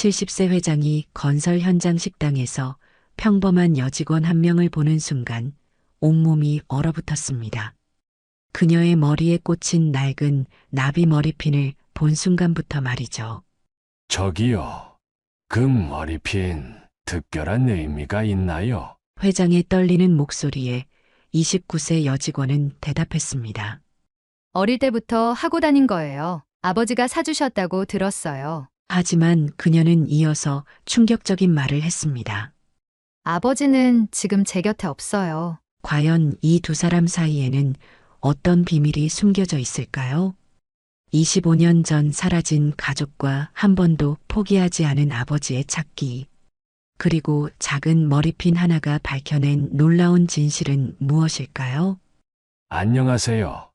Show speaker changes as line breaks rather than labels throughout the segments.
70세 회장이 건설 현장 식당에서 평범한 여직원 한 명을 보는 순간 온몸이 얼어붙었습니다. 그녀의 머리에 꽂힌 낡은 나비 머리핀을 본 순간부터 말이죠.
저기요, 그 머리핀 특별한 의미가 있나요?
회장의 떨리는 목소리에 29세 여직원은 대답했습니다.
어릴 때부터 하고 다닌 거예요. 아버지가 사주셨다고 들었어요.
하지만 그녀는 이어서 충격적인 말을 했습니다.
아버지는 지금 제 곁에 없어요.
과연 이 두 사람 사이에는 어떤 비밀이 숨겨져 있을까요? 25년 전 사라진 가족과 한 번도 포기하지 않은 아버지의 찾기. 그리고 작은 머리핀 하나가 밝혀낸 놀라운 진실은 무엇일까요?
안녕하세요.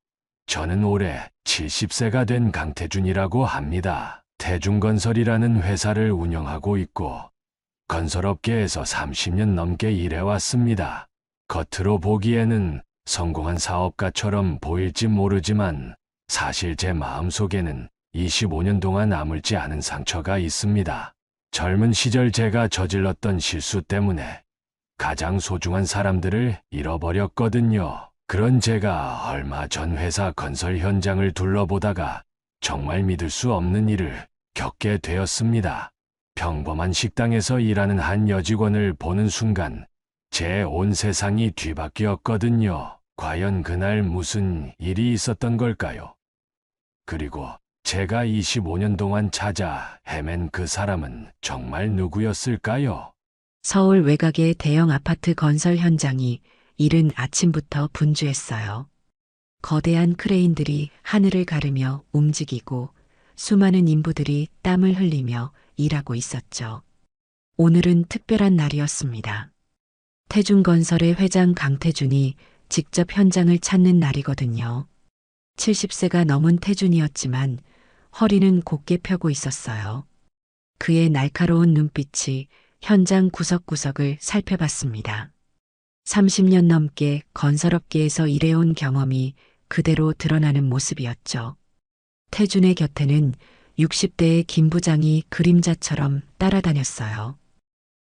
저는 올해 70세가 된 강태준이라고 합니다. 태준건설이라는 회사를 운영하고 있고 건설업계에서 30년 넘게 일해왔습니다. 겉으로 보기에는 성공한 사업가처럼 보일지 모르지만 사실 제 마음속에는 25년 동안 아물지 않은 상처가 있습니다. 젊은 시절 제가 저질렀던 실수 때문에 가장 소중한 사람들을 잃어버렸거든요. 그런 제가 얼마 전 회사 건설 현장을 둘러보다가 정말 믿을 수 없는 일을 겪게 되었습니다. 평범한 식당에서 일하는 한 여직원을 보는 순간 제 온 세상이 뒤바뀌었거든요. 과연 그날 무슨 일이 있었던 걸까요? 그리고 제가 25년 동안 찾아 헤맨 그 사람은 정말 누구였을까요?
서울 외곽의 대형 아파트 건설 현장이 이른 아침부터 분주했어요. 거대한 크레인들이 하늘을 가르며 움직이고 수많은 인부들이 땀을 흘리며 일하고 있었죠. 오늘은 특별한 날이었습니다. 태준건설의 회장 강태준이 직접 현장을 찾는 날이거든요. 70세가 넘은 태준이었지만 허리는 곧게 펴고 있었어요. 그의 날카로운 눈빛이 현장 구석구석을 살펴봤습니다. 30년 넘게 건설업계에서 일해온 경험이 그대로 드러나는 모습이었죠. 태준의 곁에는 60대의 김 부장이 그림자처럼 따라다녔어요.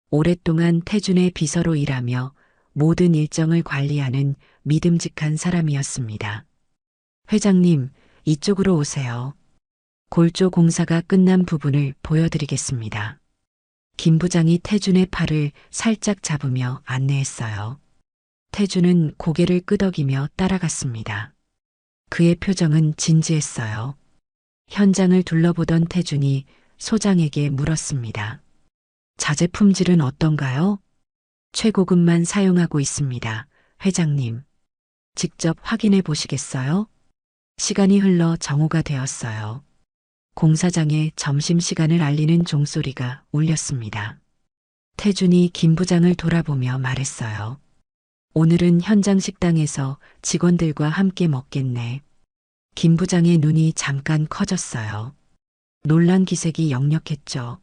오랫동안 태준의 비서로 일하며 모든 일정을 관리하는 믿음직한 사람이었습니다. 회장님, 이쪽으로 오세요. 골조 공사가 끝난 부분을 보여드리겠습니다. 김 부장이 태준의 팔을 살짝 잡으며 안내했어요. 태준은 고개를 끄덕이며 따라갔습니다. 그의 표정은 진지했어요. 현장을 둘러보던 태준이 소장에게 물었습니다. 자재 품질은 어떤가요? 최고급만 사용하고 있습니다. 회장님. 직접 확인해 보시겠어요? 시간이 흘러 정오가 되었어요. 공사장에 점심시간을 알리는 종소리가 울렸습니다. 태준이 김 부장을 돌아보며 말했어요. 오늘은 현장 식당에서 직원들과 함께 먹겠네. 김 부장의 눈이 잠깐 커졌어요. 놀란 기색이 역력했죠.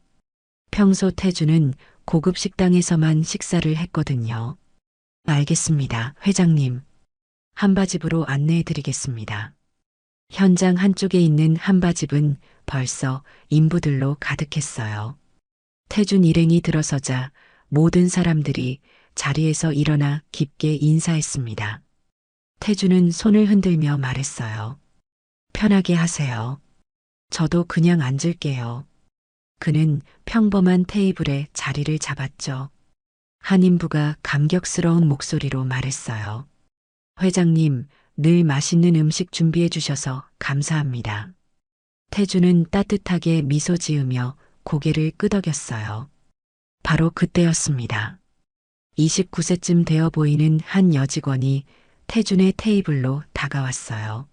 평소 태준은 고급 식당에서만 식사를 했거든요. 알겠습니다, 회장님. 한바집으로 안내해 드리겠습니다. 현장 한쪽에 있는 한바집은 벌써 인부들로 가득했어요. 태준 일행이 들어서자 모든 사람들이 자리에서 일어나 깊게 인사했습니다. 태준은 손을 흔들며 말했어요. 편하게 하세요. 저도 그냥 앉을게요. 그는 평범한 테이블에 자리를 잡았죠. 한 인부가 감격스러운 목소리로 말했어요. 회장님, 늘 맛있는 음식 준비해 주셔서 감사합니다. 태준은 따뜻하게 미소 지으며 고개를 끄덕였어요. 바로 그때였습니다. 29세쯤 되어 보이는 한 여직원이 태준의 테이블로 다가왔어요.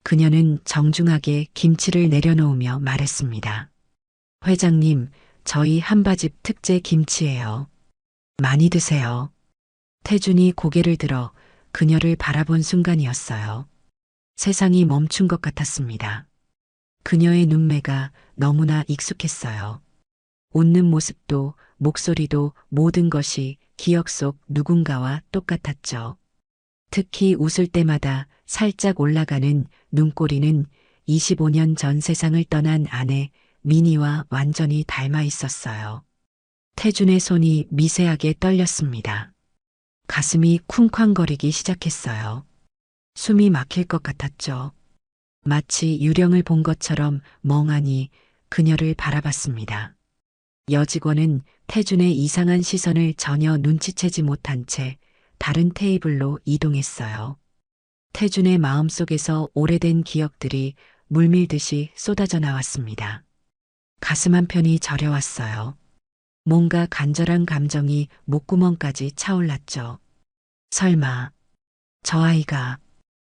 그녀는 정중하게 김치를 내려놓으며 말했습니다. 회장님, 저희 한바집 특제 김치예요. 많이 드세요. 태준이 고개를 들어 그녀를 바라본 순간이었어요. 세상이 멈춘 것 같았습니다. 그녀의 눈매가 너무나 익숙했어요. 웃는 모습도 목소리도 모든 것이 기억 속 누군가와 똑같았죠. 특히 웃을 때마다 살짝 올라가는 눈꼬리는 25년 전 세상을 떠난 아내 미니와 완전히 닮아 있었어요. 태준의 손이 미세하게 떨렸습니다. 가슴이 쿵쾅거리기 시작했어요. 숨이 막힐 것 같았죠. 마치 유령을 본 것처럼 멍하니 그녀를 바라봤습니다. 여직원은 태준의 이상한 시선을 전혀 눈치채지 못한 채 다른 테이블로 이동했어요. 태준의 마음속에서 오래된 기억들이 물밀듯이 쏟아져 나왔습니다. 가슴 한편이 저려왔어요. 뭔가 간절한 감정이 목구멍까지 차올랐죠. 설마 저 아이가,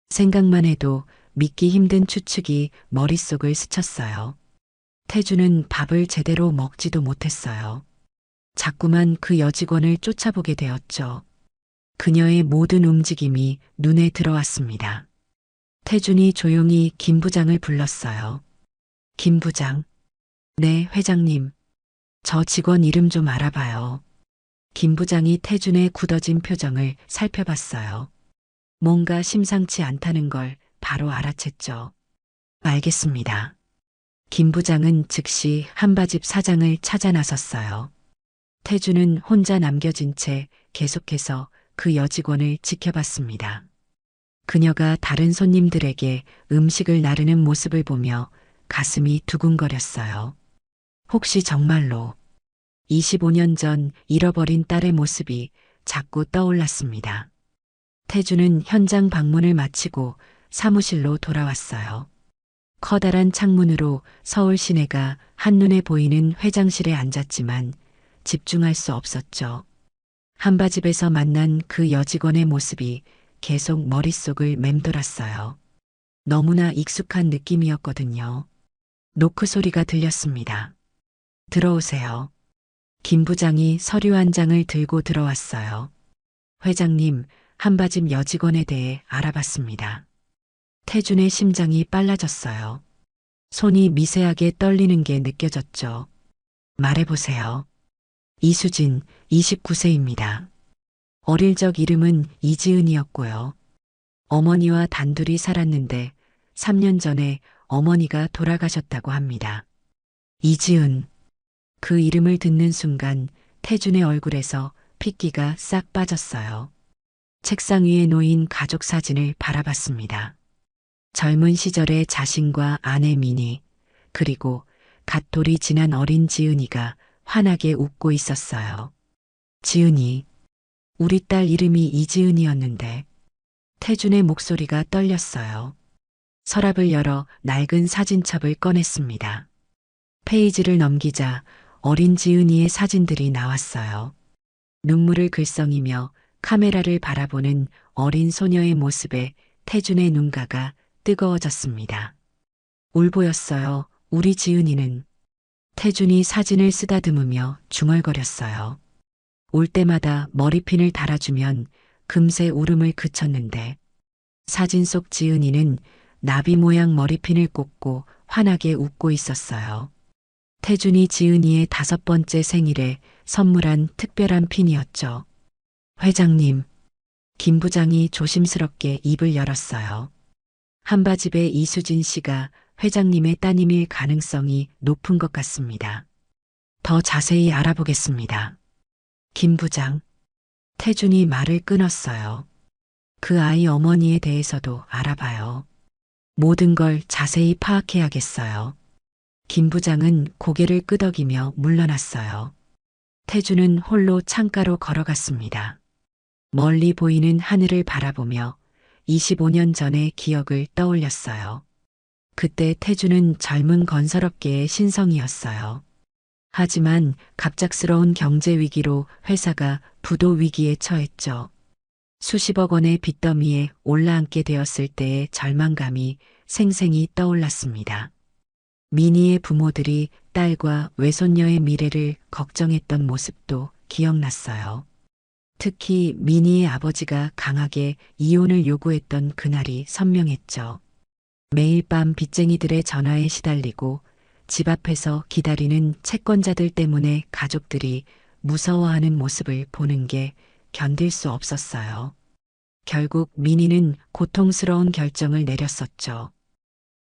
생각만 해도 믿기 힘든 추측이 머릿속을 스쳤어요. 태주는 밥을 제대로 먹지도 못했어요. 자꾸만 그 여직원을 쫓아보게 되었죠. 그녀의 모든 움직임이 눈에 들어왔습니다. 태준이 조용히 김 부장을 불렀어요. 김 부장. 네, 회장님. 저 직원 이름 좀 알아봐요. 김 부장이 태준의 굳어진 표정을 살펴봤어요. 뭔가 심상치 않다는 걸 바로 알아챘죠. 알겠습니다. 김 부장은 즉시 한바집 사장을 찾아 나섰어요. 태준은 혼자 남겨진 채 계속해서 그 여직원을 지켜봤습니다. 그녀가 다른 손님들에게 음식을 나르는 모습을 보며 가슴이 두근거렸어요. 혹시 정말로 25년 전 잃어버린 딸의 모습이 자꾸 떠올랐습니다. 태주는 현장 방문을 마치고 사무실로 돌아왔어요. 커다란 창문으로 서울 시내가 한눈에 보이는 회장실에 앉았지만 집중할 수 없었죠. 한바집에서 만난 그 여직원의 모습이 계속 머릿속을 맴돌았어요. 너무나 익숙한 느낌이었거든요. 노크 소리가 들렸습니다. 들어오세요. 김 부장이 서류 한 장을 들고 들어왔어요. 회장님, 한바집 여직원에 대해 알아봤습니다. 태준의 심장이 빨라졌어요. 손이 미세하게 떨리는 게 느껴졌죠. 말해보세요. 이수진, 29세입니다. 어릴 적 이름은 이지은이었고요. 어머니와 단둘이 살았는데 3년 전에 어머니가 돌아가셨다고 합니다. 이지은. 그 이름을 듣는 순간 태준의 얼굴에서 핏기가 싹 빠졌어요. 책상 위에 놓인 가족 사진을 바라봤습니다. 젊은 시절의 자신과 아내 미니, 그리고 갓 돌이 지난 어린 지은이가 환하게 웃고 있었어요. 지은이, 우리 딸 이름이 이지은이었는데. 태준의 목소리가 떨렸어요. 서랍을 열어 낡은 사진첩을 꺼냈습니다. 페이지를 넘기자 어린 지은이의 사진들이 나왔어요. 눈물을 글썽이며 카메라를 바라보는 어린 소녀의 모습에 태준의 눈가가 뜨거워졌습니다. 울보였어요. 우리 지은이는. 태준이 사진을 쓰다듬으며 중얼거렸어요. 올 때마다 머리핀을 달아주면 금세 울음을 그쳤는데 사진 속 지은이는 나비 모양 머리핀을 꽂고 환하게 웃고 있었어요. 태준이 지은이의 5번째 생일에 선물한 특별한 핀이었죠. 회장님, 김 부장이 조심스럽게 입을 열었어요. 한바집의 이수진 씨가 회장님의 따님일 가능성이 높은 것 같습니다. 더 자세히 알아보겠습니다. 김 부장. 태준이 말을 끊었어요. 그 아이 어머니에 대해서도 알아봐요. 모든 걸 자세히 파악해야겠어요. 김 부장은 고개를 끄덕이며 물러났어요. 태준은 홀로 창가로 걸어갔습니다. 멀리 보이는 하늘을 바라보며 25년 전의 기억을 떠올렸어요. 그때 태준은 젊은 건설업계의 신성이었어요. 하지만 갑작스러운 경제 위기로 회사가 부도 위기에 처했죠. 수십억 원의 빚더미에 올라앉게 되었을 때의 절망감이 생생히 떠올랐습니다. 미니의 부모들이 딸과 외손녀의 미래를 걱정했던 모습도 기억났어요. 특히 미니의 아버지가 강하게 이혼을 요구했던 그날이 선명했죠. 매일 밤 빚쟁이들의 전화에 시달리고 집 앞에서 기다리는 채권자들 때문에 가족들이 무서워하는 모습을 보는 게 견딜 수 없었어요. 결국 미니는 고통스러운 결정을 내렸었죠.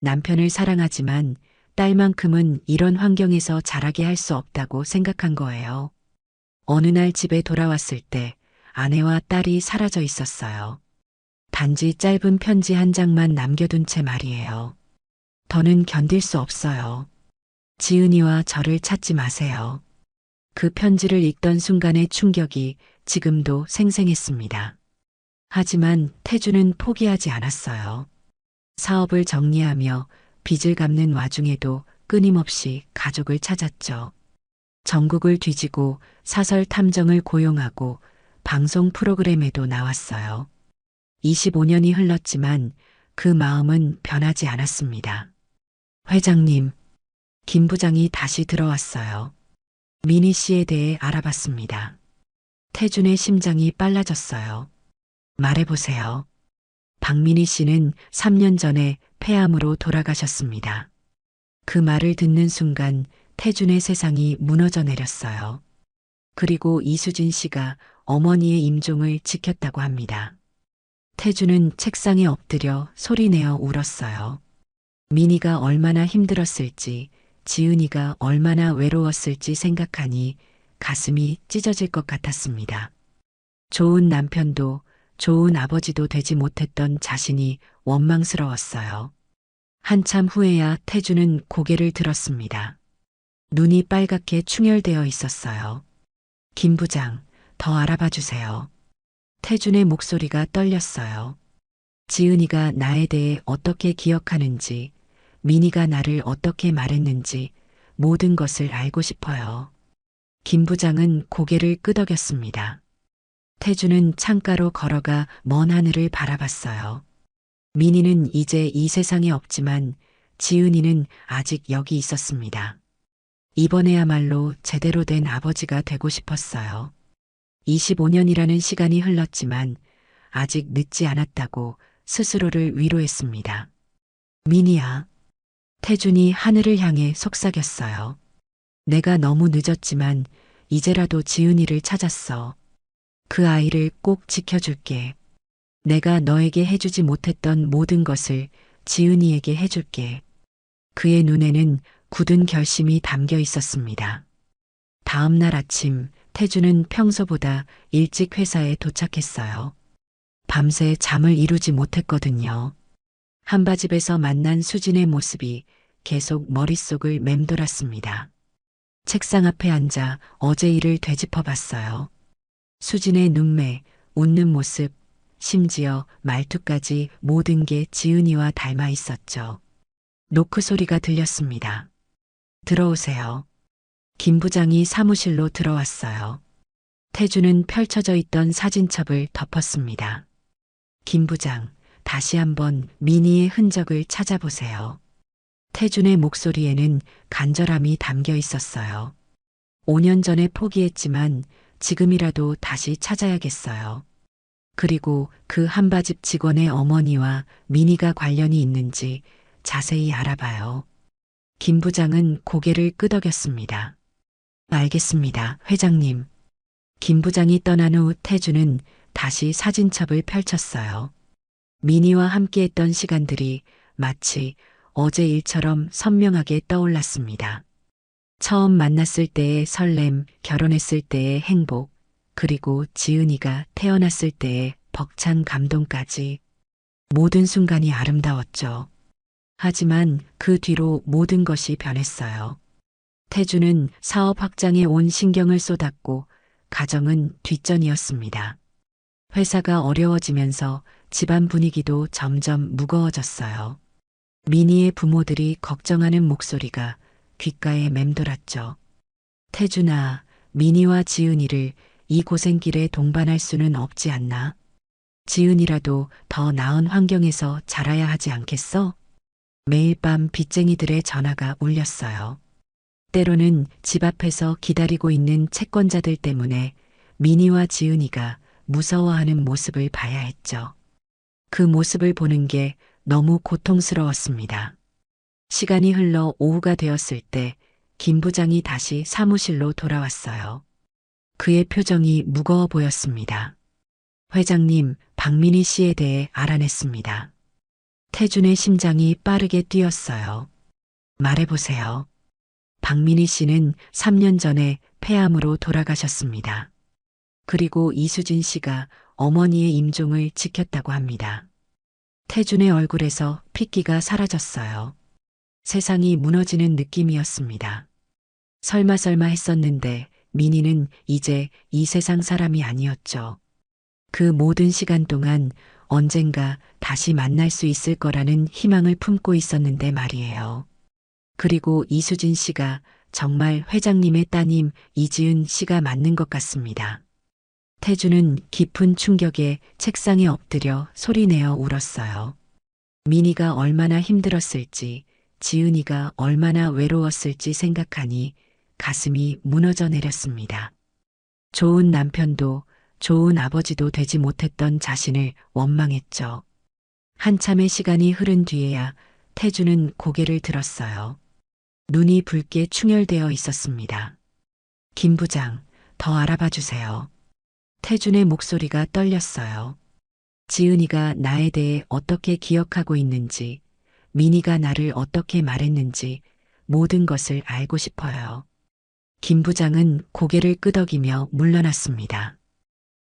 남편을 사랑하지만 딸만큼은 이런 환경에서 자라게 할 수 없다고 생각한 거예요. 어느 날 집에 돌아왔을 때 아내와 딸이 사라져 있었어요. 단지 짧은 편지 한 장만 남겨둔 채 말이에요. 더는 견딜 수 없어요. 지은이와 저를 찾지 마세요. 그 편지를 읽던 순간의 충격이 지금도 생생했습니다. 하지만 태주는 포기하지 않았어요. 사업을 정리하며 빚을 갚는 와중에도 끊임없이 가족을 찾았죠. 전국을 뒤지고 사설 탐정을 고용하고 방송 프로그램에도 나왔어요. 25년이 흘렀지만 그 마음은 변하지 않았습니다. 회장님, 김 부장이 다시 들어왔어요. 미니 씨에 대해 알아봤습니다. 태준의 심장이 빨라졌어요. 말해보세요. 박민희 씨는 3년 전에 폐암으로 돌아가셨습니다. 그 말을 듣는 순간 태준의 세상이 무너져 내렸어요. 그리고 이수진 씨가 어머니의 임종을 지켰다고 합니다. 태준은 책상에 엎드려 소리내어 울었어요. 민희가 얼마나 힘들었을지, 지은이가 얼마나 외로웠을지 생각하니 가슴이 찢어질 것 같았습니다. 좋은 남편도 좋은 아버지도 되지 못했던 자신이 원망스러웠어요. 한참 후에야 태주는 고개를 들었습니다. 눈이 빨갛게 충혈되어 있었어요. 김 부장, 더 알아봐 주세요. 태준의 목소리가 떨렸어요. 지은이가 나에 대해 어떻게 기억하는지, 민희가 나를 어떻게 말했는지 모든 것을 알고 싶어요. 김 부장은 고개를 끄덕였습니다. 태주는 창가로 걸어가 먼 하늘을 바라봤어요. 민희는 이제 이 세상에 없지만 지은이는 아직 여기 있었습니다. 이번에야말로 제대로 된 아버지가 되고 싶었어요. 25년이라는 시간이 흘렀지만 아직 늦지 않았다고 스스로를 위로했습니다. 민희야. 태준이 하늘을 향해 속삭였어요. 내가 너무 늦었지만 이제라도 지은이를 찾았어. 그 아이를 꼭 지켜줄게. 내가 너에게 해주지 못했던 모든 것을 지은이에게 해줄게. 그의 눈에는 굳은 결심이 담겨 있었습니다. 다음 날 아침 태주는 평소보다 일찍 회사에 도착했어요. 밤새 잠을 이루지 못했거든요. 한바집에서 만난 수진의 모습이 계속 머릿속을 맴돌았습니다. 책상 앞에 앉아 어제 일을 되짚어 봤어요. 수진의 눈매, 웃는 모습, 심지어 말투까지 모든 게 지은이와 닮아 있었죠. 노크 소리가 들렸습니다. 들어오세요. 김 부장이 사무실로 들어왔어요. 태주는 펼쳐져 있던 사진첩을 덮었습니다. 김 부장, 다시 한번 민희의 흔적을 찾아보세요. 태준의 목소리에는 간절함이 담겨 있었어요. 5년 전에 포기했지만 지금이라도 다시 찾아야겠어요. 그리고 그 한바집 직원의 어머니와 민희가 관련이 있는지 자세히 알아봐요. 김 부장은 고개를 끄덕였습니다. 알겠습니다, 회장님. 김 부장이 떠난 후 태주는 다시 사진첩을 펼쳤어요. 민희와 함께했던 시간들이 마치 어제 일처럼 선명하게 떠올랐습니다. 처음 만났을 때의 설렘, 결혼했을 때의 행복, 그리고 지은이가 태어났을 때의 벅찬 감동까지 모든 순간이 아름다웠죠. 하지만 그 뒤로 모든 것이 변했어요. 태주는 사업 확장에 온 신경을 쏟았고 가정은 뒷전이었습니다. 회사가 어려워지면서 집안 분위기도 점점 무거워졌어요. 민희의 부모들이 걱정하는 목소리가 귓가에 맴돌았죠. 태준아, 민희와 지은이를 이 고생길에 동반할 수는 없지 않나? 지은이라도 더 나은 환경에서 자라야 하지 않겠어? 매일 밤 빚쟁이들의 전화가 울렸어요. 때로는 집 앞에서 기다리고 있는 채권자들 때문에 민희와 지은이가 무서워하는 모습을 봐야 했죠. 그 모습을 보는 게 너무 고통스러웠습니다. 시간이 흘러 오후가 되었을 때 김 부장이 다시 사무실로 돌아왔어요. 그의 표정이 무거워 보였습니다. 회장님, 박민희 씨에 대해 알아냈습니다. 태준의 심장이 빠르게 뛰었어요. 말해보세요. 박민희 씨는 3년 전에 폐암으로 돌아가셨습니다. 그리고 이수진 씨가 어머니의 임종을 지켰다고 합니다. 태준의 얼굴에서 핏기가 사라졌어요. 세상이 무너지는 느낌이었습니다. 설마 했었는데 민희는 이제 이 세상 사람이 아니었죠. 그 모든 시간 동안 언젠가 다시 만날 수 있을 거라는 희망을 품고 있었는데 말이에요. 그리고 이수진 씨가 정말 회장님의 따님 이지은 씨가 맞는 것 같습니다. 태주는 깊은 충격에 책상에 엎드려 소리내어 울었어요. 민희가 얼마나 힘들었을지, 지은이가 얼마나 외로웠을지 생각하니 가슴이 무너져 내렸습니다. 좋은 남편도 좋은 아버지도 되지 못했던 자신을 원망했죠. 한참의 시간이 흐른 뒤에야 태주는 고개를 들었어요. 눈이 붉게 충혈되어 있었습니다. 김 부장, 더 알아봐 주세요. 태준의 목소리가 떨렸어요. 지은이가 나에 대해 어떻게 기억하고 있는지, 민희가 나를 어떻게 말했는지 모든 것을 알고 싶어요. 김 부장은 고개를 끄덕이며 물러났습니다.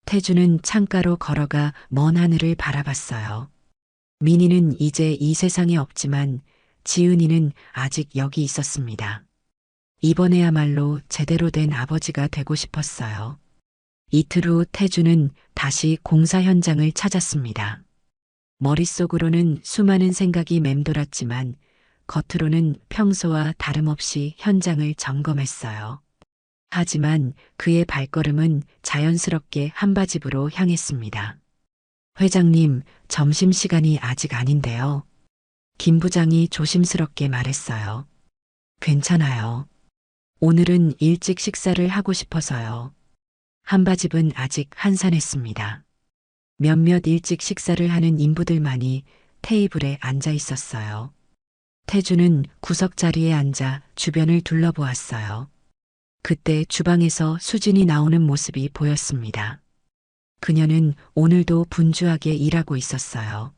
태준은 창가로 걸어가 먼 하늘을 바라봤어요. 민희는 이제 이 세상에 없지만 지은이는 아직 여기 있었습니다. 이번에야말로 제대로 된 아버지가 되고 싶었어요. 이틀 후 태주는 다시 공사 현장을 찾았습니다. 머릿속으로는 수많은 생각이 맴돌았지만 겉으로는 평소와 다름없이 현장을 점검했어요. 하지만 그의 발걸음은 자연스럽게 한바집으로 향했습니다. 회장님, 점심시간이 아직 아닌데요. 김 부장이 조심스럽게 말했어요. 괜찮아요. 오늘은 일찍 식사를 하고 싶어서요. 한바집은 아직 한산했습니다. 몇몇 일찍 식사를 하는 인부들만이 테이블에 앉아 있었어요. 태주는 구석 자리에 앉아 주변을 둘러보았어요. 그때 주방에서 수진이 나오는 모습이 보였습니다. 그녀는 오늘도 분주하게 일하고 있었어요.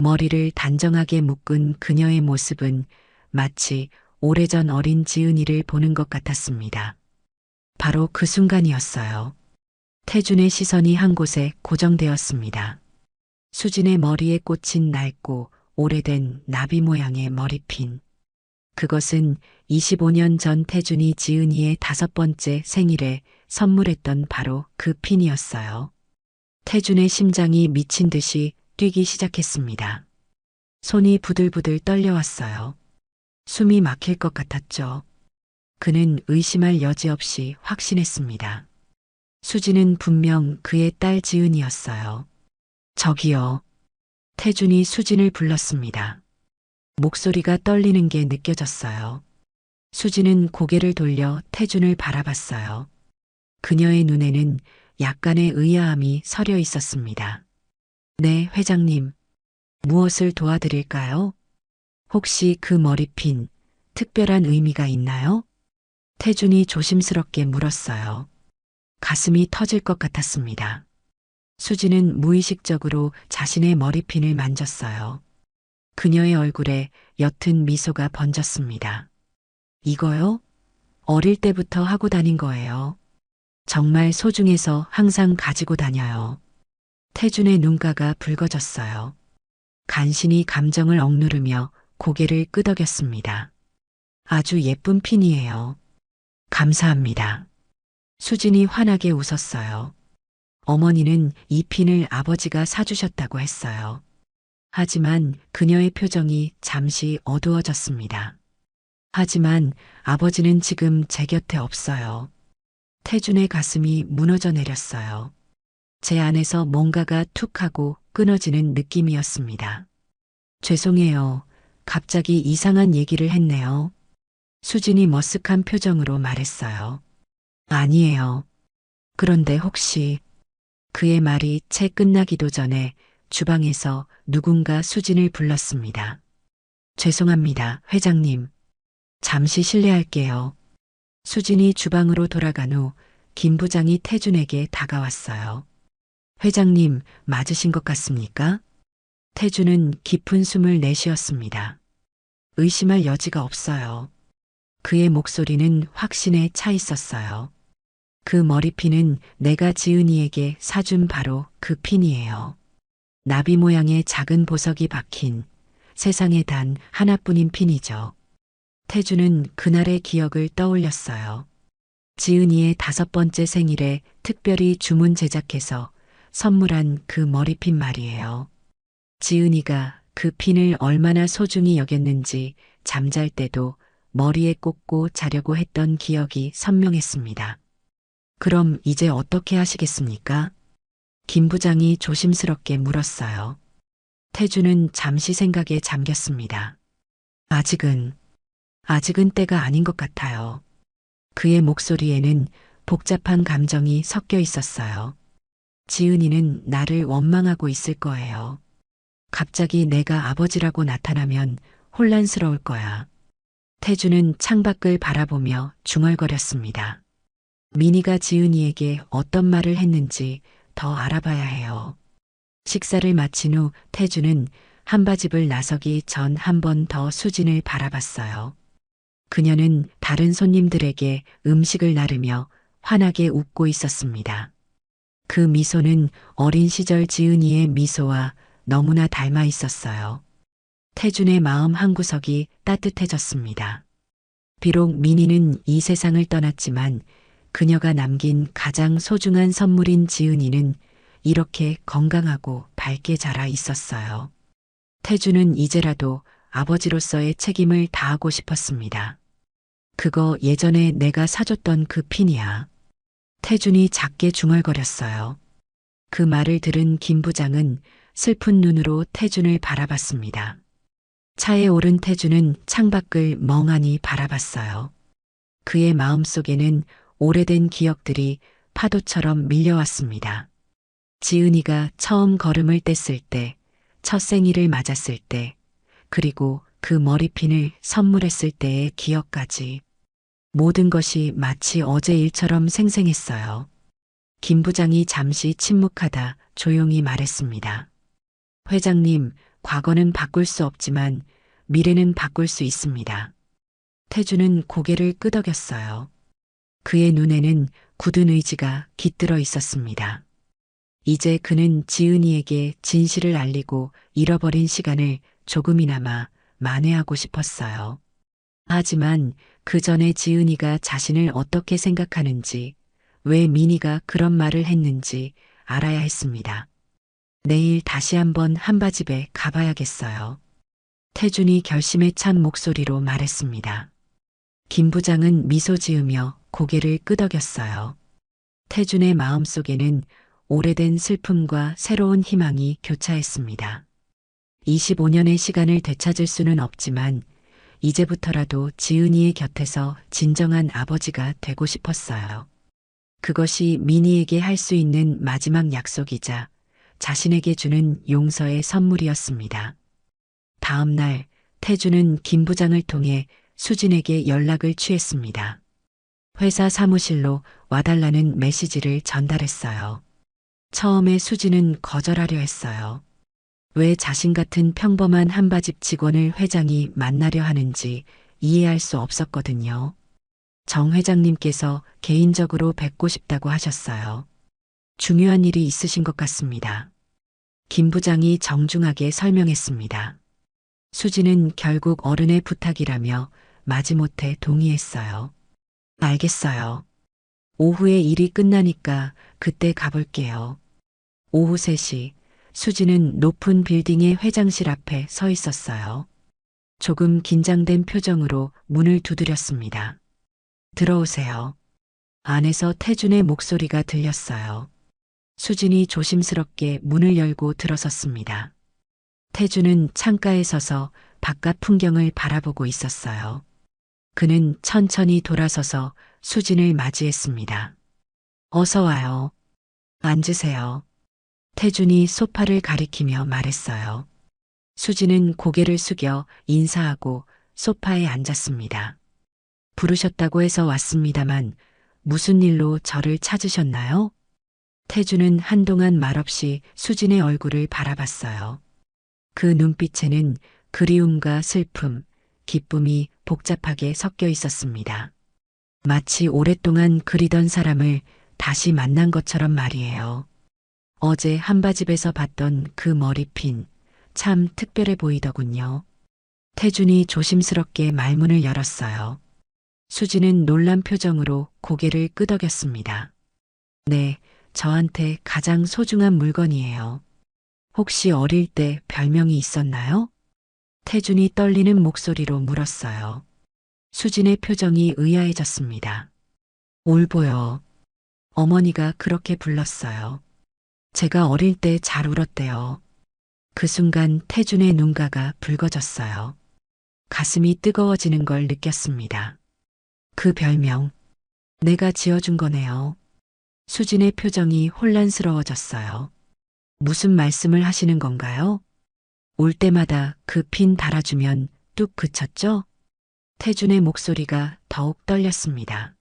머리를 단정하게 묶은 그녀의 모습은 마치 오래전 어린 지은이를 보는 것 같았습니다. 바로 그 순간이었어요. 태준의 시선이 한 곳에 고정되었습니다. 수진의 머리에 꽂힌 낡고 오래된 나비 모양의 머리핀. 그것은 25년 전 태준이 지은이의 5번째 생일에 선물했던 바로 그 핀이었어요. 태준의 심장이 미친 듯이 뛰기 시작했습니다. 손이 부들부들 떨려왔어요. 숨이 막힐 것 같았죠. 그는 의심할 여지 없이 확신했습니다. 수지는 분명 그의 딸 지은이었어요. 저기요. 태준이 수진을 불렀습니다. 목소리가 떨리는 게 느껴졌어요. 수지는 고개를 돌려 태준을 바라봤어요. 그녀의 눈에는 약간의 의아함이 서려 있었습니다. 네, 회장님. 무엇을 도와드릴까요? 혹시 그 머리핀, 특별한 의미가 있나요? 태준이 조심스럽게 물었어요. 가슴이 터질 것 같았습니다. 수지는 무의식적으로 자신의 머리핀을 만졌어요. 그녀의 얼굴에 옅은 미소가 번졌습니다. 이거요? 어릴 때부터 하고 다닌 거예요. 정말 소중해서 항상 가지고 다녀요. 태준의 눈가가 붉어졌어요. 간신히 감정을 억누르며 고개를 끄덕였습니다. 아주 예쁜 핀이에요. 감사합니다. 수진이 환하게 웃었어요. 어머니는 이 핀을 아버지가 사주셨다고 했어요. 하지만 그녀의 표정이 잠시 어두워졌습니다. 하지만 아버지는 지금 제 곁에 없어요. 태준의 가슴이 무너져 내렸어요. 제 안에서 뭔가가 툭 하고 끊어지는 느낌이었습니다. 죄송해요. 갑자기 이상한 얘기를 했네요. 수진이 머쓱한 표정으로 말했어요. 아니에요. 그런데 혹시 그의 말이 채 끝나기도 전에 주방에서 누군가 수진을 불렀습니다. 죄송합니다, 회장님. 잠시 실례할게요. 수진이 주방으로 돌아간 후 김 부장이 태준에게 다가왔어요. 회장님, 맞으신 것 같습니까? 태준은 깊은 숨을 내쉬었습니다. 의심할 여지가 없어요. 그의 목소리는 확신에 차 있었어요. 그 머리핀은 내가 지은이에게 사준 바로 그 핀이에요. 나비 모양의 작은 보석이 박힌 세상에 단 하나뿐인 핀이죠. 태주는 그날의 기억을 떠올렸어요. 지은이의 5번째 생일에 특별히 주문 제작해서 선물한 그 머리핀 말이에요. 지은이가 그 핀을 얼마나 소중히 여겼는지 잠잘 때도 머리에 꽂고 자려고 했던 기억이 선명했습니다. 그럼 이제 어떻게 하시겠습니까? 김 부장이 조심스럽게 물었어요. 태주는 잠시 생각에 잠겼습니다. 아직은 때가 아닌 것 같아요. 그의 목소리에는 복잡한 감정이 섞여 있었어요. 지은이는 나를 원망하고 있을 거예요. 갑자기 내가 아버지라고 나타나면 혼란스러울 거야. 태주는 창밖을 바라보며 중얼거렸습니다. 미니가 지은이에게 어떤 말을 했는지 더 알아봐야 해요. 식사를 마친 후 태주는 한바집을 나서기 전 한 번 더 수진을 바라봤어요. 그녀는 다른 손님들에게 음식을 나르며 환하게 웃고 있었습니다. 그 미소는 어린 시절 지은이의 미소와 너무나 닮아 있었어요. 태준의 마음 한구석이 따뜻해졌습니다. 비록 미니는 이 세상을 떠났지만 그녀가 남긴 가장 소중한 선물인 지은이는 이렇게 건강하고 밝게 자라 있었어요. 태주는 이제라도 아버지로서의 책임을 다하고 싶었습니다. 그거 예전에 내가 사줬던 그 핀이야. 태준이 작게 중얼거렸어요. 그 말을 들은 김 부장은 슬픈 눈으로 태준을 바라봤습니다. 차에 오른 태준은 창밖을 멍하니 바라봤어요. 그의 마음속에는 오래된 기억들이 파도처럼 밀려왔습니다. 지은이가 처음 걸음을 뗐을 때, 첫 생일을 맞았을 때, 그리고 그 머리핀을 선물했을 때의 기억까지. 모든 것이 마치 어제 일처럼 생생했어요. 김 부장이 잠시 침묵하다 조용히 말했습니다. 회장님, 과거는 바꿀 수 없지만 미래는 바꿀 수 있습니다. 태주는 고개를 끄덕였어요. 그의 눈에는 굳은 의지가 깃들어 있었습니다. 이제 그는 지은이에게 진실을 알리고 잃어버린 시간을 조금이나마 만회하고 싶었어요. 하지만 그 전에 지은이가 자신을 어떻게 생각하는지, 왜 미니가 그런 말을 했는지 알아야 했습니다. 내일 다시 한번 한바집에 가봐야겠어요. 태준이 결심에 찬 목소리로 말했습니다. 김 부장은 미소 지으며 고개를 끄덕였어요. 태준의 마음속에는 오래된 슬픔과 새로운 희망이 교차했습니다. 25년의 시간을 되찾을 수는 없지만 이제부터라도 지은이의 곁에서 진정한 아버지가 되고 싶었어요. 그것이 미니에게 할 수 있는 마지막 약속이자 자신에게 주는 용서의 선물이었습니다. 다음 날 태주는 김 부장을 통해 수진에게 연락을 취했습니다. 회사 사무실로 와달라는 메시지를 전달했어요. 처음에 수진은 거절하려 했어요. 왜 자신 같은 평범한 한바집 직원을 회장이 만나려 하는지 이해할 수 없었거든요. 정 회장님께서 개인적으로 뵙고 싶다고 하셨어요. 중요한 일이 있으신 것 같습니다. 김 부장이 정중하게 설명했습니다. 수지는 결국 어른의 부탁이라며 마지못해 동의했어요. 알겠어요. 오후에 일이 끝나니까 그때 가볼게요. 오후 3시 수지는 높은 빌딩의 회장실 앞에 서 있었어요. 조금 긴장된 표정으로 문을 두드렸습니다. 들어오세요. 안에서 태준의 목소리가 들렸어요. 수진이 조심스럽게 문을 열고 들어섰습니다. 태준은 창가에 서서 바깥 풍경을 바라보고 있었어요. 그는 천천히 돌아서서 수진을 맞이했습니다. 어서 와요. 앉으세요. 태준이 소파를 가리키며 말했어요. 수진은 고개를 숙여 인사하고 소파에 앉았습니다. 부르셨다고 해서 왔습니다만 무슨 일로 저를 찾으셨나요? 태준은 한동안 말없이 수진의 얼굴을 바라봤어요. 그 눈빛에는 그리움과 슬픔, 기쁨이 복잡하게 섞여 있었습니다. 마치 오랫동안 그리던 사람을 다시 만난 것처럼 말이에요. 어제 한바집에서 봤던 그 머리핀, 참 특별해 보이더군요. 태준이 조심스럽게 말문을 열었어요. 수지는 놀란 표정으로 고개를 끄덕였습니다. 네, 저한테 가장 소중한 물건이에요. 혹시 어릴 때 별명이 있었나요? 태준이 떨리는 목소리로 물었어요. 수진의 표정이 의아해졌습니다. 올보여. 어머니가 그렇게 불렀어요. 제가 어릴 때 잘 울었대요. 그 순간 태준의 눈가가 붉어졌어요. 가슴이 뜨거워지는 걸 느꼈습니다. 그 별명, 내가 지어준 거네요. 수진의 표정이 혼란스러워졌어요. 무슨 말씀을 하시는 건가요? 올 때마다 그 핀 달아주면 뚝 그쳤죠? 태준의 목소리가 더욱 떨렸습니다.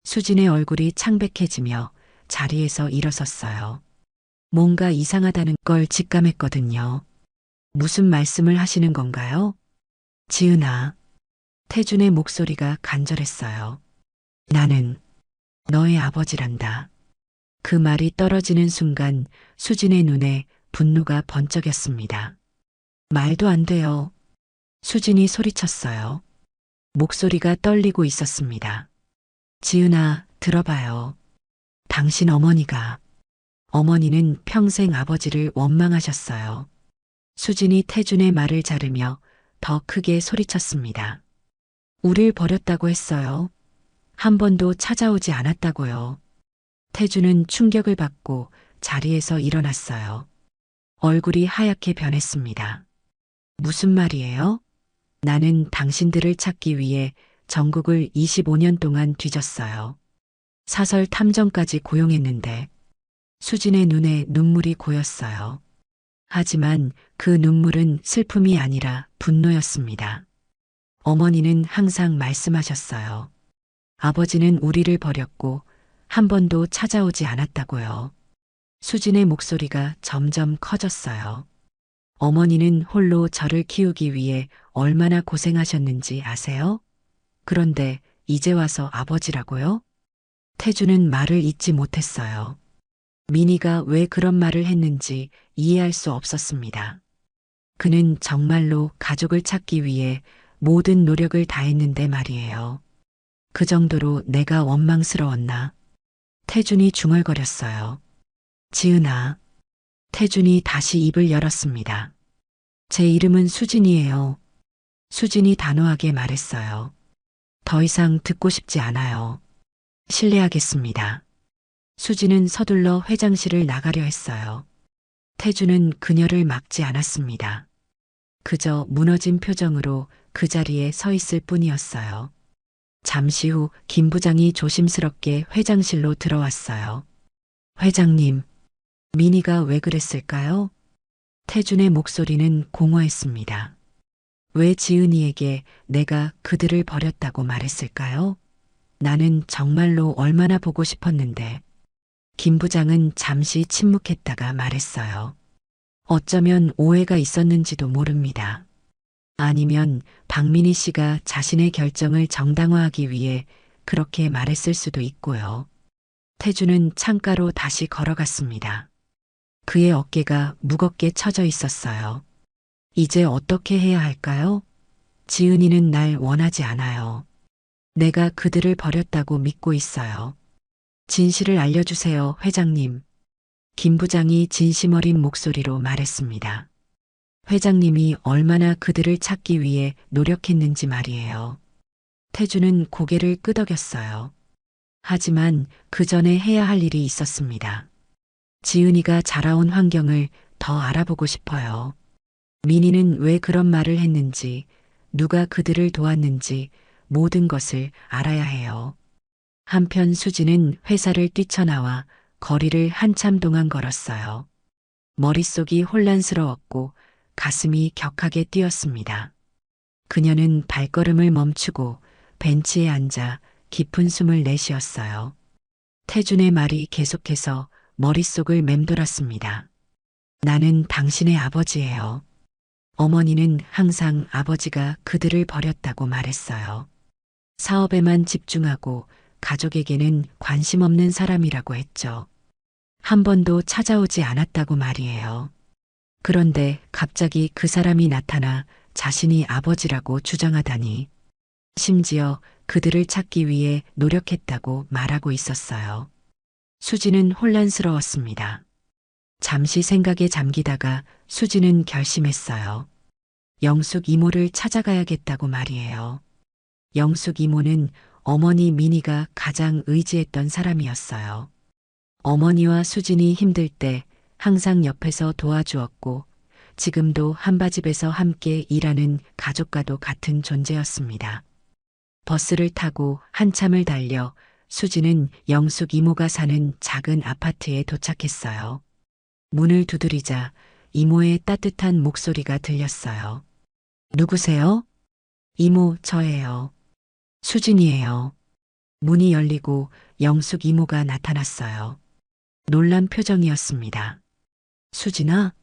수진의 얼굴이 창백해지며 자리에서 일어섰어요. 뭔가 이상하다는 걸 직감했거든요. 무슨 말씀을 하시는 건가요? 지은아. 태준의 목소리가 간절했어요. 나는 너의 아버지란다. 그 말이 떨어지는 순간 수진의 눈에 분노가 번쩍였습니다. 말도 안 돼요. 수진이 소리쳤어요. 목소리가 떨리고 있었습니다. 지은아, 들어봐요. 당신 어머니는 평생 아버지를 원망하셨어요. 수진이 태준의 말을 자르며 더 크게 소리쳤습니다. 우릴 버렸다고 했어요. 한 번도 찾아오지 않았다고요. 태준은 충격을 받고 자리에서 일어났어요. 얼굴이 하얗게 변했습니다. 무슨 말이에요? 나는 당신들을 찾기 위해 전국을 25년 동안 뒤졌어요. 사설 탐정까지 고용했는데 수진의 눈에 눈물이 고였어요. 하지만 그 눈물은 슬픔이 아니라 분노였습니다. 어머니는 항상 말씀하셨어요. 아버지는 우리를 버렸고 한 번도 찾아오지 않았다고요. 수진의 목소리가 점점 커졌어요. 어머니는 홀로 저를 키우기 위해 얼마나 고생하셨는지 아세요? 그런데 이제 와서 아버지라고요? 태주는 말을 잇지 못했어요. 민희가 왜 그런 말을 했는지 이해할 수 없었습니다. 그는 정말로 가족을 찾기 위해 모든 노력을 다했는데 말이에요. 그 정도로 내가 원망스러웠나? 태준이 중얼거렸어요. 지은아. 태준이 다시 입을 열었습니다. 제 이름은 수진이에요. 수진이 단호하게 말했어요. 더 이상 듣고 싶지 않아요. 실례하겠습니다. 수진은 서둘러 회장실을 나가려 했어요. 태준은 그녀를 막지 않았습니다. 그저 무너진 표정으로 그 자리에 서 있을 뿐이었어요. 잠시 후 김 부장이 조심스럽게 회장실로 들어왔어요. 회장님, 민희가 왜 그랬을까요? 태준의 목소리는 공허했습니다. 왜 지은이에게 내가 그들을 버렸다고 말했을까요? 나는 정말로 얼마나 보고 싶었는데. 김 부장은 잠시 침묵했다가 말했어요. 어쩌면 오해가 있었는지도 모릅니다. 아니면 박민희 씨가 자신의 결정을 정당화하기 위해 그렇게 말했을 수도 있고요. 태주는 창가로 다시 걸어갔습니다. 그의 어깨가 무겁게 처져 있었어요. 이제 어떻게 해야 할까요? 지은이는 날 원하지 않아요. 내가 그들을 버렸다고 믿고 있어요. 진실을 알려주세요, 회장님. 김 부장이 진심 어린 목소리로 말했습니다. 회장님이 얼마나 그들을 찾기 위해 노력했는지 말이에요. 태주는 고개를 끄덕였어요. 하지만 그 전에 해야 할 일이 있었습니다. 지은이가 자라온 환경을 더 알아보고 싶어요. 민희는 왜 그런 말을 했는지, 누가 그들을 도왔는지 모든 것을 알아야 해요. 한편 수지는 회사를 뛰쳐나와 거리를 한참 동안 걸었어요. 머릿속이 혼란스러웠고 가슴이 격하게 뛰었습니다. 그녀는 발걸음을 멈추고 벤치에 앉아 깊은 숨을 내쉬었어요. 태준의 말이 계속해서 머릿속을 맴돌았습니다. 나는 당신의 아버지예요. 어머니는 항상 아버지가 그들을 버렸다고 말했어요. 사업에만 집중하고 가족에게는 관심 없는 사람이라고 했죠. 한 번도 찾아오지 않았다고 말이에요. 그런데 갑자기 그 사람이 나타나 자신이 아버지라고 주장하다니, 심지어 그들을 찾기 위해 노력했다고 말하고 있었어요. 수지는 혼란스러웠습니다. 잠시 생각에 잠기다가 수지는 결심했어요. 영숙 이모를 찾아가야겠다고 말이에요. 영숙 이모는 어머니 미니가 가장 의지했던 사람이었어요. 어머니와 수진이 힘들 때 항상 옆에서 도와주었고, 지금도 한바집에서 함께 일하는 가족과도 같은 존재였습니다. 버스를 타고 한참을 달려 수지는 영숙 이모가 사는 작은 아파트에 도착했어요. 문을 두드리자 이모의 따뜻한 목소리가 들렸어요. 누구세요? 이모, 저예요. 수진이에요. 문이 열리고 영숙 이모가 나타났어요. 놀란 표정이었습니다. 수진아,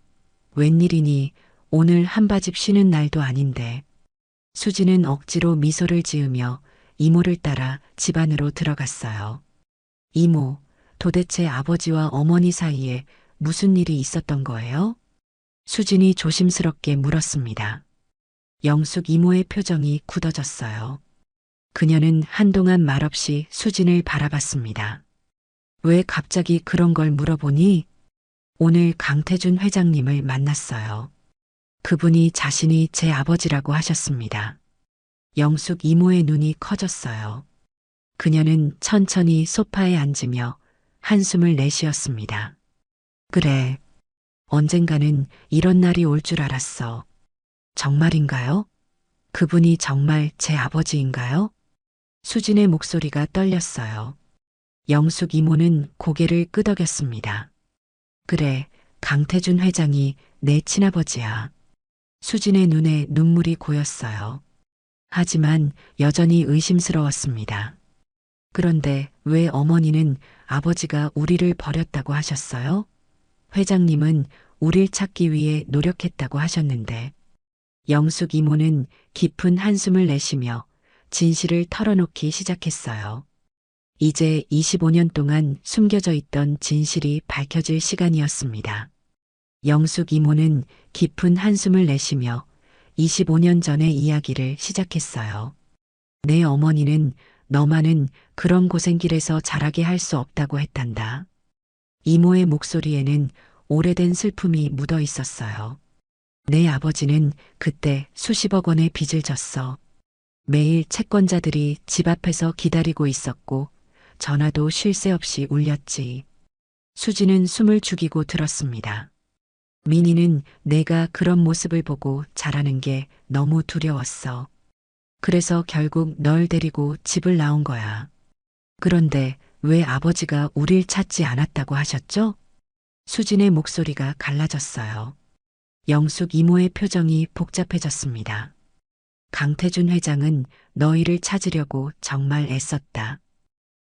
웬일이니? 오늘 한바집 쉬는 날도 아닌데. 수진은 억지로 미소를 지으며 이모를 따라 집 안으로 들어갔어요. 이모, 도대체 아버지와 어머니 사이에 무슨 일이 있었던 거예요? 수진이 조심스럽게 물었습니다. 영숙 이모의 표정이 굳어졌어요. 그녀는 한동안 말없이 수진을 바라봤습니다. 왜 갑자기 그런 걸 물어보니? 오늘 강태준 회장님을 만났어요. 그분이 자신이 제 아버지라고 하셨습니다. 영숙 이모의 눈이 커졌어요. 그녀는 천천히 소파에 앉으며 한숨을 내쉬었습니다. 그래, 언젠가는 이런 날이 올 줄 알았어. 정말인가요? 그분이 정말 제 아버지인가요? 수진의 목소리가 떨렸어요. 영숙 이모는 고개를 끄덕였습니다. 그래, 강태준 회장이 내 친아버지야. 수진의 눈에 눈물이 고였어요. 하지만 여전히 의심스러웠습니다. 그런데 왜 어머니는 아버지가 우리를 버렸다고 하셨어요? 회장님은 우릴 찾기 위해 노력했다고 하셨는데. 영숙 이모는 깊은 한숨을 내쉬며 진실을 털어놓기 시작했어요. 이제 25년 동안 숨겨져 있던 진실이 밝혀질 시간이었습니다. 영숙 이모는 깊은 한숨을 내쉬며 25년 전의 이야기를 시작했어요. 내 어머니는 너만은 그런 고생길에서 자라게 할 수 없다고 했단다. 이모의 목소리에는 오래된 슬픔이 묻어 있었어요. 내 아버지는 그때 수십억 원의 빚을 졌어. 매일 채권자들이 집 앞에서 기다리고 있었고 전화도 쉴 새 없이 울렸지. 수지는 숨을 죽이고 들었습니다. 민희는 내가 그런 모습을 보고 자라는 게 너무 두려웠어. 그래서 결국 널 데리고 집을 나온 거야. 그런데 왜 아버지가 우릴 찾지 않았다고 하셨죠? 수진의 목소리가 갈라졌어요. 영숙 이모의 표정이 복잡해졌습니다. 강태준 회장은 너희를 찾으려고 정말 애썼다.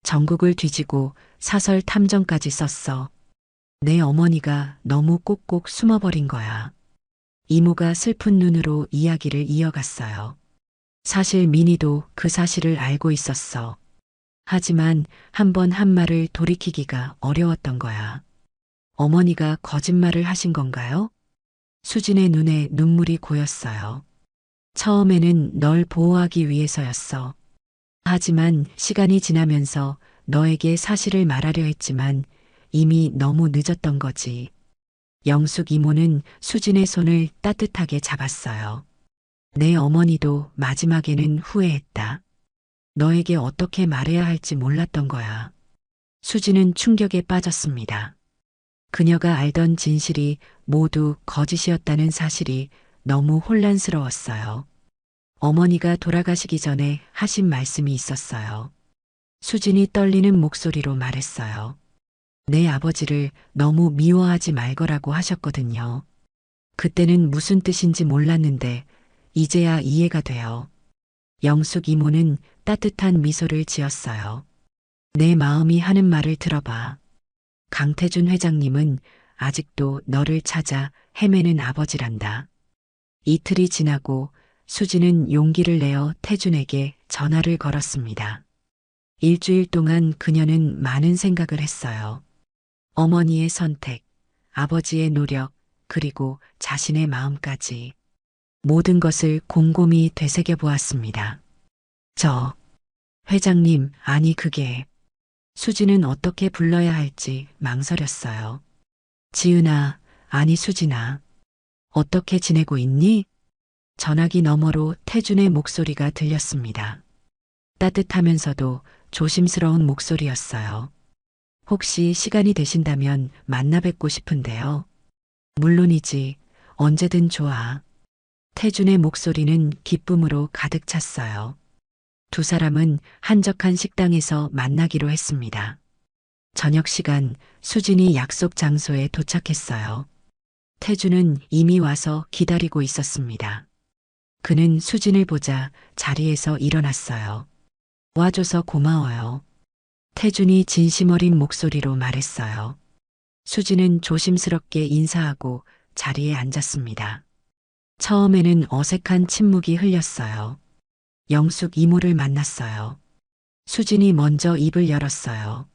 전국을 뒤지고 사설 탐정까지 썼어. 내 어머니가 너무 꼭꼭 숨어버린 거야. 이모가 슬픈 눈으로 이야기를 이어갔어요. 사실 민희도 그 사실을 알고 있었어. 하지만 한 번 한 말을 돌이키기가 어려웠던 거야. 어머니가 거짓말을 하신 건가요? 수진의 눈에 눈물이 고였어요. 처음에는 널 보호하기 위해서였어. 하지만 시간이 지나면서 너에게 사실을 말하려 했지만 이미 너무 늦었던 거지. 영숙 이모는 수진의 손을 따뜻하게 잡았어요. 내 어머니도 마지막에는 후회했다. 너에게 어떻게 말해야 할지 몰랐던 거야. 수진은 충격에 빠졌습니다. 그녀가 알던 진실이 모두 거짓이었다는 사실이 너무 혼란스러웠어요. 어머니가 돌아가시기 전에 하신 말씀이 있었어요. 수진이 떨리는 목소리로 말했어요. 내 아버지를 너무 미워하지 말거라고 하셨거든요. 그때는 무슨 뜻인지 몰랐는데 이제야 이해가 돼요. 영숙 이모는 따뜻한 미소를 지었어요. 내 마음이 하는 말을 들어봐. 강태준 회장님은 아직도 너를 찾아 헤매는 아버지란다. 이틀이 지나고 수지는 용기를 내어 태준에게 전화를 걸었습니다. 일주일 동안 그녀는 많은 생각을 했어요. 어머니의 선택, 아버지의 노력, 그리고 자신의 마음까지 모든 것을 곰곰이 되새겨 보았습니다. 회장님, 아니 그게 수지는 어떻게 불러야 할지 망설였어요. 지은아, 아니 수진아, 어떻게 지내고 있니? 전화기 너머로 태준의 목소리가 들렸습니다. 따뜻하면서도 조심스러운 목소리였어요. 혹시 시간이 되신다면 만나 뵙고 싶은데요. 물론이지, 언제든 좋아. 태준의 목소리는 기쁨으로 가득 찼어요. 두 사람은 한적한 식당에서 만나기로 했습니다. 저녁 시간 수진이 약속 장소에 도착했어요. 태준은 이미 와서 기다리고 있었습니다. 그는 수진을 보자 자리에서 일어났어요. 와줘서 고마워요. 태준이 진심 어린 목소리로 말했어요. 수진은 조심스럽게 인사하고 자리에 앉았습니다. 처음에는 어색한 침묵이 흘렸어요. 영숙 이모를 만났어요. 수진이 먼저 입을 열었어요.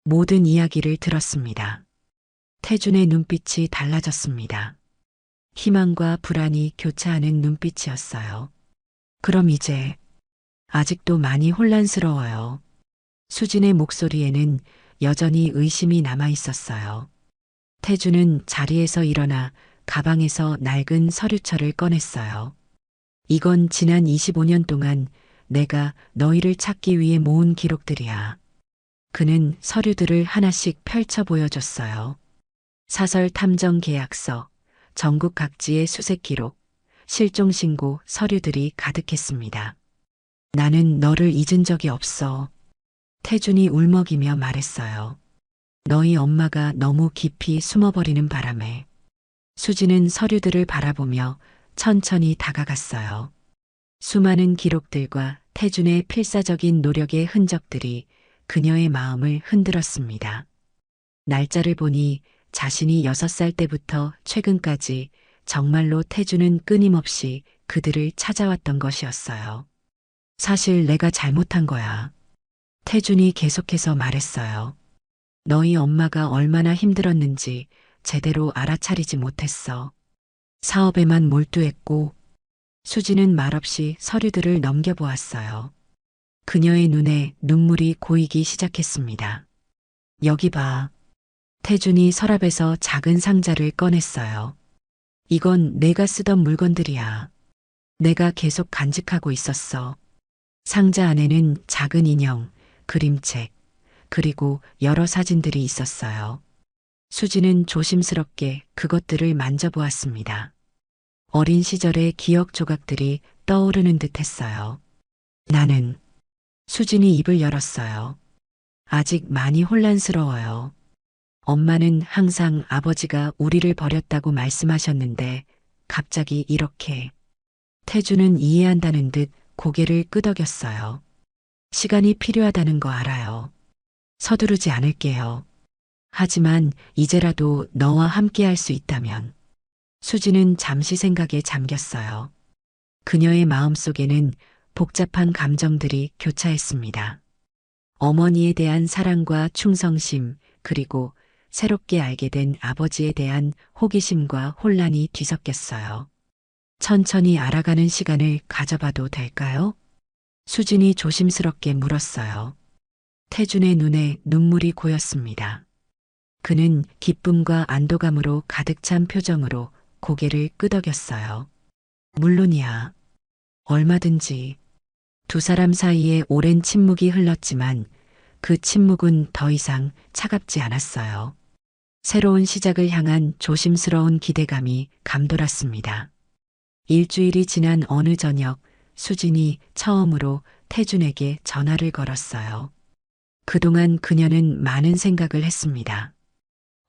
모든 이야기를 들었습니다. 태준의 눈빛이 달라졌습니다. 희망과 불안이 교차하는 눈빛이었어요. 그럼 이제 아직도 많이 혼란스러워요. 수진의 목소리에는 여전히 의심이 남아 있었어요. 태준은 자리에서 일어나 가방에서 낡은 서류철을 꺼냈어요. 이건 지난 25년 동안 내가 너희를 찾기 위해 모은 기록들이야. 그는 서류들을 하나씩 펼쳐 보여줬어요. 사설 탐정 계약서, 전국 각지의 수색 기록, 실종 신고 서류들이 가득했습니다. 나는 너를 잊은 적이 없어. 태준이 울먹이며 말했어요. 너희 엄마가 너무 깊이 숨어버리는 바람에. 수지는 서류들을 바라보며 천천히 다가갔어요. 수많은 기록들과 태준의 필사적인 노력의 흔적들이 그녀의 마음을 흔들었습니다. 날짜를 보니 자신이 6살 때부터 최근까지 정말로 태준은 끊임없이 그들을 찾아왔던 것이었어요. 사실 내가 잘못한 거야. 태준이 계속해서 말했어요. 너희 엄마가 얼마나 힘들었는지 제대로 알아차리지 못했어. 사업에만 몰두했고. 수지는 말없이 서류들을 넘겨보았어요. 그녀의 눈에 눈물이 고이기 시작했습니다. 여기 봐. 태준이 서랍에서 작은 상자를 꺼냈어요. 이건 내가 쓰던 물건들이야. 내가 계속 간직하고 있었어. 상자 안에는 작은 인형, 그림책, 그리고 여러 사진들이 있었어요. 수지는 조심스럽게 그것들을 만져보았습니다. 어린 시절의 기억 조각들이 떠오르는 듯 했어요. 나는 수진이 입을 열었어요. 아직 많이 혼란스러워요. 엄마는 항상 아버지가 우리를 버렸다고 말씀하셨는데 갑자기 이렇게. 태준은 이해한다는 듯 고개를 끄덕였어요. 시간이 필요하다는 거 알아요. 서두르지 않을게요. 하지만 이제라도 너와 함께 할 수 있다면. 수지는 잠시 생각에 잠겼어요. 그녀의 마음속에는 복잡한 감정들이 교차했습니다. 어머니에 대한 사랑과 충성심, 그리고 새롭게 알게 된 아버지에 대한 호기심과 혼란이 뒤섞였어요. 천천히 알아가는 시간을 가져봐도 될까요? 수진이 조심스럽게 물었어요. 태준의 눈에 눈물이 고였습니다. 그는 기쁨과 안도감으로 가득 찬 표정으로 고개를 끄덕였어요. 물론이야. 얼마든지. 두 사람 사이에 오랜 침묵이 흘렀지만 그 침묵은 더 이상 차갑지 않았어요. 새로운 시작을 향한 조심스러운 기대감이 감돌았습니다. 일주일이 지난 어느 저녁 수진이 처음으로 태준에게 전화를 걸었어요. 그동안 그녀는 많은 생각을 했습니다.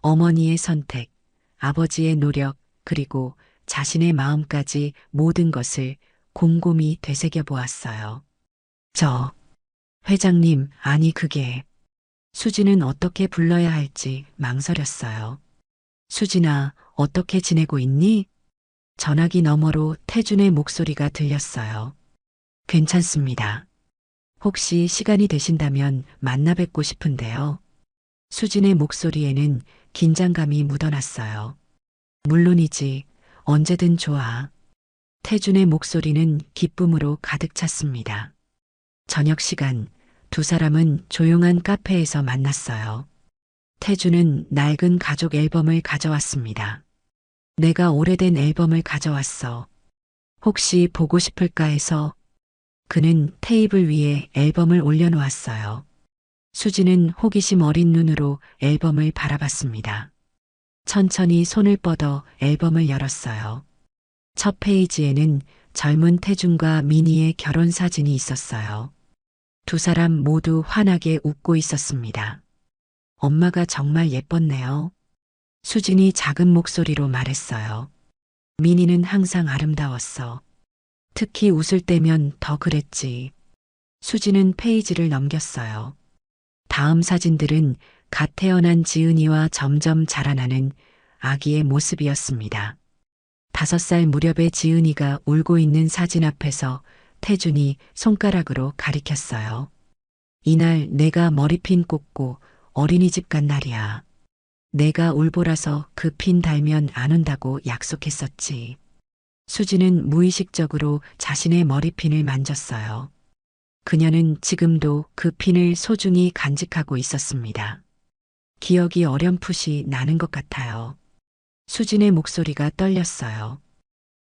어머니의 선택, 아버지의 노력, 그리고 자신의 마음까지 모든 것을 곰곰이 되새겨 보았어요. 회장님, 아니 그게. 수진은 어떻게 불러야 할지 망설였어요. 수진아, 어떻게 지내고 있니? 전화기 너머로 태준의 목소리가 들렸어요. 괜찮습니다. 혹시 시간이 되신다면 만나 뵙고 싶은데요. 수진의 목소리에는 긴장감이 묻어났어요. 물론이지, 언제든 좋아. 태준의 목소리는 기쁨으로 가득 찼습니다. 저녁 시간, 두 사람은 조용한 카페에서 만났어요. 태준은 낡은 가족 앨범을 가져왔습니다. 내가 오래된 앨범을 가져왔어. 혹시 보고 싶을까 해서 그는 테이블 위에 앨범을 올려놓았어요. 수지는 호기심 어린 눈으로 앨범을 바라봤습니다. 천천히 손을 뻗어 앨범을 열었어요. 첫 페이지에는 젊은 태준과 미니의 결혼 사진이 있었어요. 두 사람 모두 환하게 웃고 있었습니다. 엄마가 정말 예뻤네요. 수진이 작은 목소리로 말했어요. 미니는 항상 아름다웠어. 특히 웃을 때면 더 그랬지. 수지는 페이지를 넘겼어요. 다음 사진들은 갓 태어난 지은이와 점점 자라나는 아기의 모습이었습니다. 5살 무렵의 지은이가 울고 있는 사진 앞에서 태준이 손가락으로 가리켰어요. 이날 내가 머리핀 꽂고 어린이집 간 날이야. 내가 울보라서 그 핀 달면 안 온다고 약속했었지. 수지는 무의식적으로 자신의 머리핀을 만졌어요. 그녀는 지금도 그 핀을 소중히 간직하고 있었습니다. 기억이 어렴풋이 나는 것 같아요. 수진의 목소리가 떨렸어요.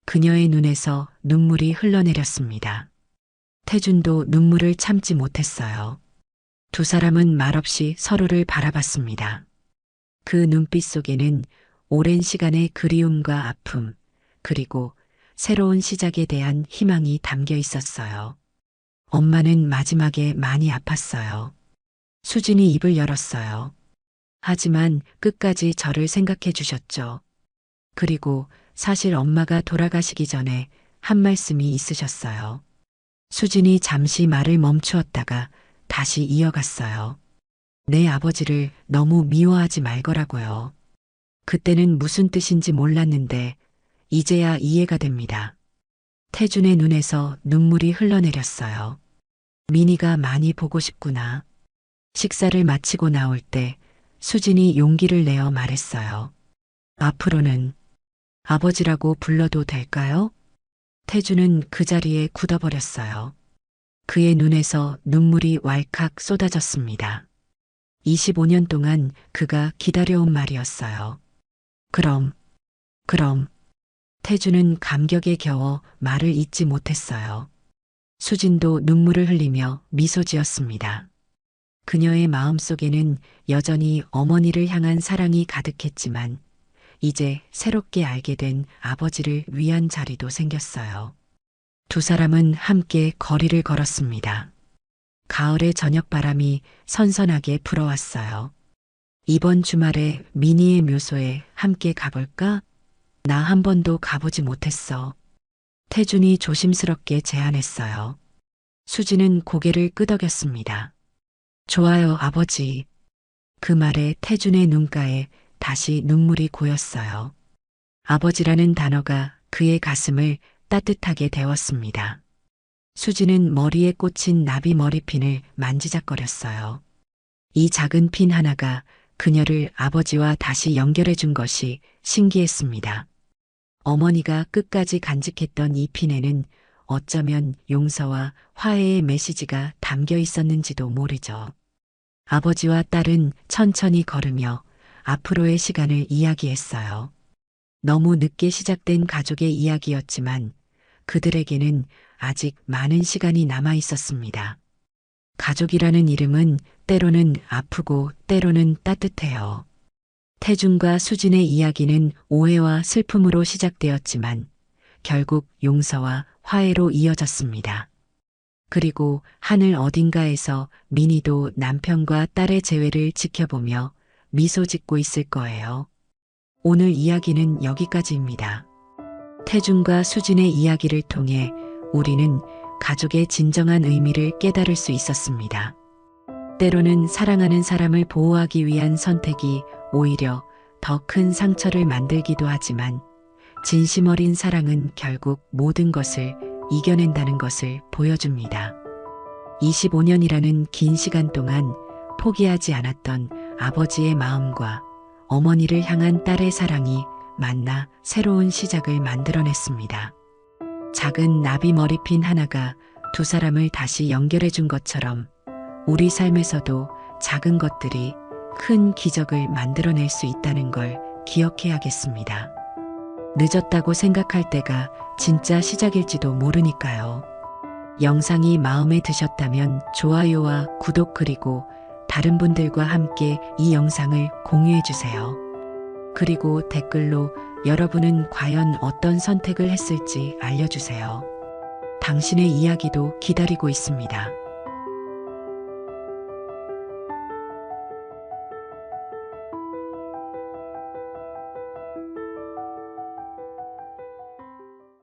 그녀의 눈에서 눈물이 흘러내렸습니다. 태준도 눈물을 참지 못했어요. 두 사람은 말없이 서로를 바라봤습니다. 그 눈빛 속에는 오랜 시간의 그리움과 아픔, 그리고 새로운 시작에 대한 희망이 담겨 있었어요. 엄마는 마지막에 많이 아팠어요. 수진이 입을 열었어요. 하지만 끝까지 저를 생각해 주셨죠. 그리고 사실 엄마가 돌아가시기 전에 한 말씀이 있으셨어요. 수진이 잠시 말을 멈추었다가 다시 이어갔어요. 내 아버지를 너무 미워하지 말거라고요. 그때는 무슨 뜻인지 몰랐는데 이제야 이해가 됩니다. 태준의 눈에서 눈물이 흘러내렸어요. 미니가 많이 보고 싶구나. 식사를 마치고 나올 때 수진이 용기를 내어 말했어요. 앞으로는 아버지라고 불러도 될까요? 태준은 그 자리에 굳어버렸어요. 그의 눈에서 눈물이 왈칵 쏟아졌습니다. 25년 동안 그가 기다려온 말이었어요. 그럼. 태준은 감격에 겨워 말을 잇지 못했어요. 수진도 눈물을 흘리며 미소 지었습니다. 그녀의 마음속에는 여전히 어머니를 향한 사랑이 가득했지만 이제 새롭게 알게 된 아버지를 위한 자리도 생겼어요. 두 사람은 함께 거리를 걸었습니다. 가을의 저녁바람이 선선하게 불어왔어요. 이번 주말에 미니의 묘소에 함께 가볼까? 나 한 번도 가보지 못했어. 태준이 조심스럽게 제안했어요. 수지는 고개를 끄덕였습니다. 좋아요, 아버지. 그 말에 태준의 눈가에 다시 눈물이 고였어요. 아버지라는 단어가 그의 가슴을 따뜻하게 데웠습니다. 수지는 머리에 꽂힌 나비 머리핀을 만지작거렸어요. 이 작은 핀 하나가 그녀를 아버지와 다시 연결해 준 것이 신기했습니다. 어머니가 끝까지 간직했던 이 핀에는 어쩌면 용서와 화해의 메시지가 담겨 있었는지도 모르죠. 아버지와 딸은 천천히 걸으며 앞으로의 시간을 이야기했어요. 너무 늦게 시작된 가족의 이야기였지만 그들에게는 아직 많은 시간이 남아 있었습니다. 가족이라는 이름은 때로는 아프고 때로는 따뜻해요. 태준과 수진의 이야기는 오해와 슬픔으로 시작되었지만 결국 용서와 화해로 이어졌습니다. 그리고 하늘 어딘가에서 미니도 남편과 딸의 재회를 지켜보며 미소 짓고 있을 거예요. 오늘 이야기는 여기까지입니다. 태준과 수진의 이야기를 통해 우리는 가족의 진정한 의미를 깨달을 수 있었습니다. 때로는 사랑하는 사람을 보호하기 위한 선택이 오히려 더 큰 상처를 만들기도 하지만 진심 어린 사랑은 결국 모든 것을 이겨낸다는 것을 보여줍니다. 25년이라는 긴 시간 동안 포기하지 않았던 아버지의 마음과 어머니를 향한 딸의 사랑이 만나 새로운 시작을 만들어냈습니다. 작은 나비 머리핀 하나가 두 사람을 다시 연결해 준 것처럼 우리 삶에서도 작은 것들이 큰 기적을 만들어낼 수 있다는 걸 기억해야겠습니다. 늦었다고 생각할 때가 진짜 시작일지도 모르니까요. 영상이 마음에 드셨다면 좋아요와 구독 그리고 다른 분들과 함께 이 영상을 공유해 주세요. 그리고 댓글로 여러분은 과연 어떤 선택을 했을지 알려주세요. 당신의 이야기도 기다리고 있습니다.